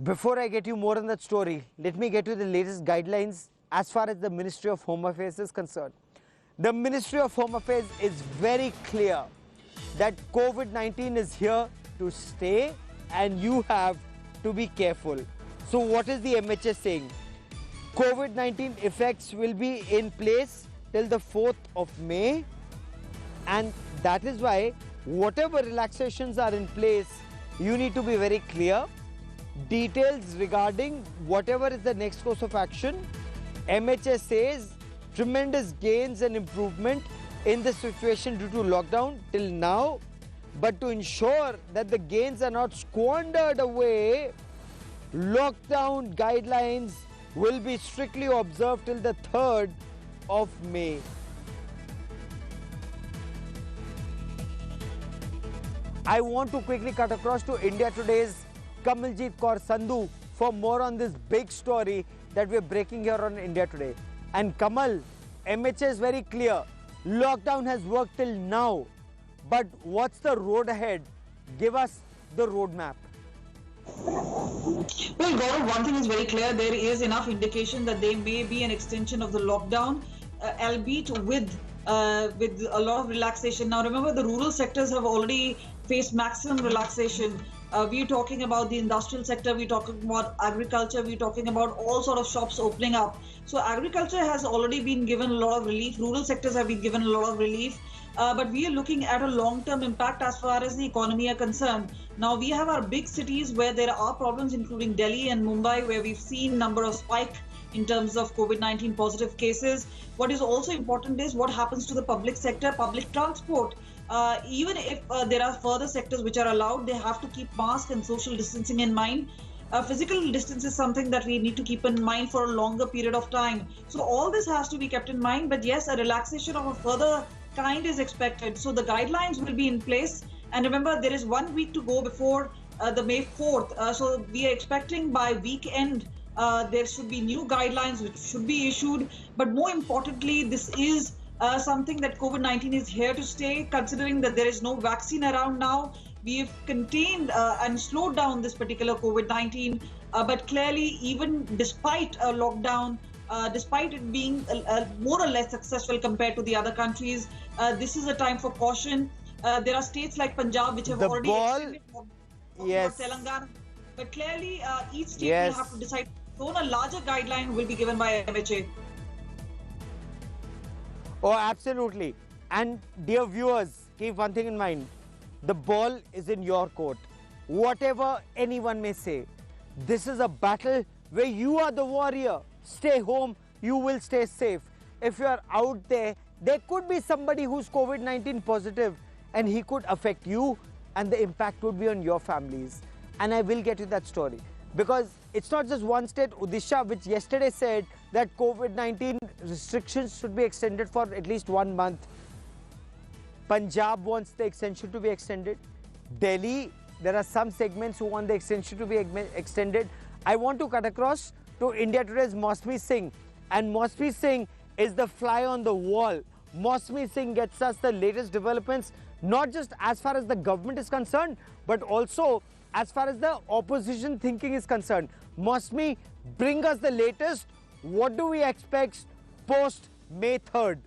Before I get you more on that story, let me get you the latest guidelines as far as the Ministry of Home Affairs is concerned. The Ministry of Home Affairs is very clear that COVID-19 is here to stay and you have to be careful. So what is the MHS saying? COVID-19 effects will be in place till the 4th of May, and that is why whatever relaxations are in place, you need to be very clear. Details regarding whatever is the next course of action. MHS says tremendous gains and improvement in the situation due to lockdown till now, but to ensure that the gains are not squandered away, lockdown guidelines will be strictly observed till the 3rd of May. I want to quickly cut across to India Today's Kamaljeet Kaur Sandhu for more on this big story that we're breaking here on India Today. And Kamal, MHA is very clear. Lockdown has worked till now. But what's the road ahead? Give us the roadmap. Well, Gaurav, one thing is very clear. There is enough indication that there may be an extension of the lockdown, albeit with a lot of relaxation. Now, remember, the rural sectors have already faced maximum relaxation. We're talking about the industrial sector, we're talking about agriculture, we're talking about all sort of shops opening up. So agriculture has already been given a lot of relief, rural sectors have been given a lot of relief, but we are looking at a long-term impact as far as the economy are concerned. Now we have our big cities where there are problems, including Delhi and Mumbai, where we've seen number of spike in terms of COVID-19 positive cases. What is also important is what happens to the public sector, public transport. Even if there are further sectors which are allowed, they have to keep mask and social distancing in mind. Physical distance is something that we need to keep in mind for a longer period of time. So all this has to be kept in mind. But yes, a relaxation of a further kind is expected. So the guidelines will be in place. And remember, there is 1 week to go before the May 4th. So we are expecting by weekend there should be new guidelines which should be issued. But more importantly, this is something that COVID-19 is here to stay, considering that there is no vaccine around now. We've contained and slowed down this particular COVID-19, but clearly, even despite a lockdown, despite it being more or less successful compared to the other countries, this is a time for caution. There are states like Punjab which have already extended yes. Telangana, but clearly each state will have to decide. So a larger guideline will be given by MHA. Oh, absolutely. And dear viewers, keep one thing in mind. The ball is in your court. Whatever anyone may say, this is a battle where you are the warrior. Stay home, you will stay safe. If you are out there, there could be somebody who's COVID-19 positive and he could affect you and the impact would be on your families. And I will get you that story. Because it's not just one state, Odisha, which yesterday said that COVID-19 restrictions should be extended for at least 1 month. Punjab wants the extension to be extended. Delhi, there are some segments who want the extension to be extended. I want to cut across to India Today's Mosmi Singh. And Mosmi Singh is the fly on the wall. Mosmi Singh gets us the latest developments, not just as far as the government is concerned, but also as far as the opposition thinking is concerned. Mosmi, bring us the latest. What do we expect post May 3rd?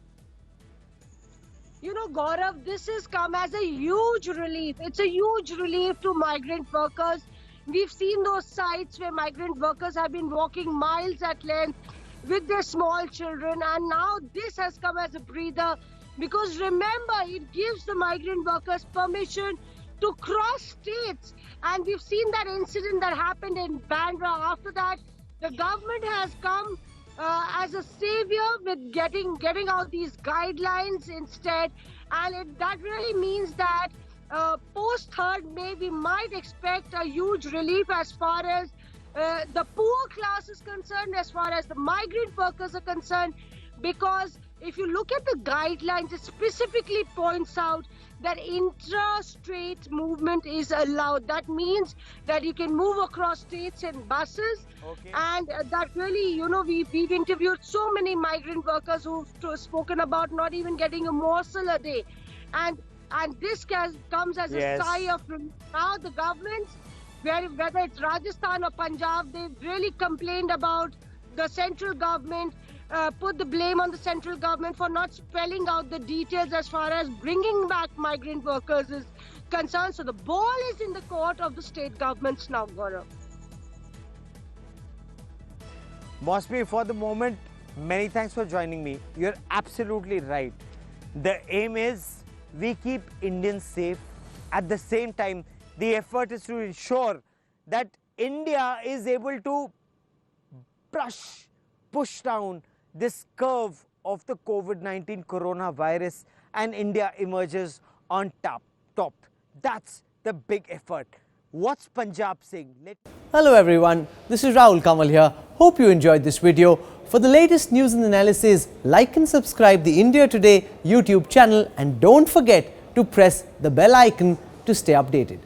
You know, Gaurav, this has come as a huge relief. It's a huge relief to migrant workers. We've seen those sites where migrant workers have been walking miles at length with their small children, and now this has come as a breather, because remember, it gives the migrant workers permission to cross states. And we've seen that incident that happened in Bandra. After that, the government has come as a savior with getting out these guidelines instead. And that really means that post 3rd May, we might expect a huge relief as far as the poor class is concerned, as far as the migrant workers are concerned, because if you look at the guidelines, it specifically points out that intra-state movement is allowed. That means that you can move across states in buses. Okay. And that really, you know, we've interviewed so many migrant workers who've spoken about not even getting a morsel a day. And this comes as a sigh of relief. Now the government whether it's Rajasthan or Punjab, they've really complained about the central government, put the blame on the central government for not spelling out the details as far as bringing back migrant workers is concerned. So the ball is in the court of the state governments now, Gaurav. Mosby, for the moment, many thanks for joining me. You're absolutely right. The aim is we keep Indians safe. At the same time, the effort is to ensure that India is able to push down this curve of the COVID-19 coronavirus, and India emerges on top. That's the big effort. What's Punjab saying? Hello everyone, this is Rahul Kamal here. Hope you enjoyed this video. For the latest news and analysis, like and subscribe the India Today YouTube channel, and don't forget to press the bell icon to stay updated.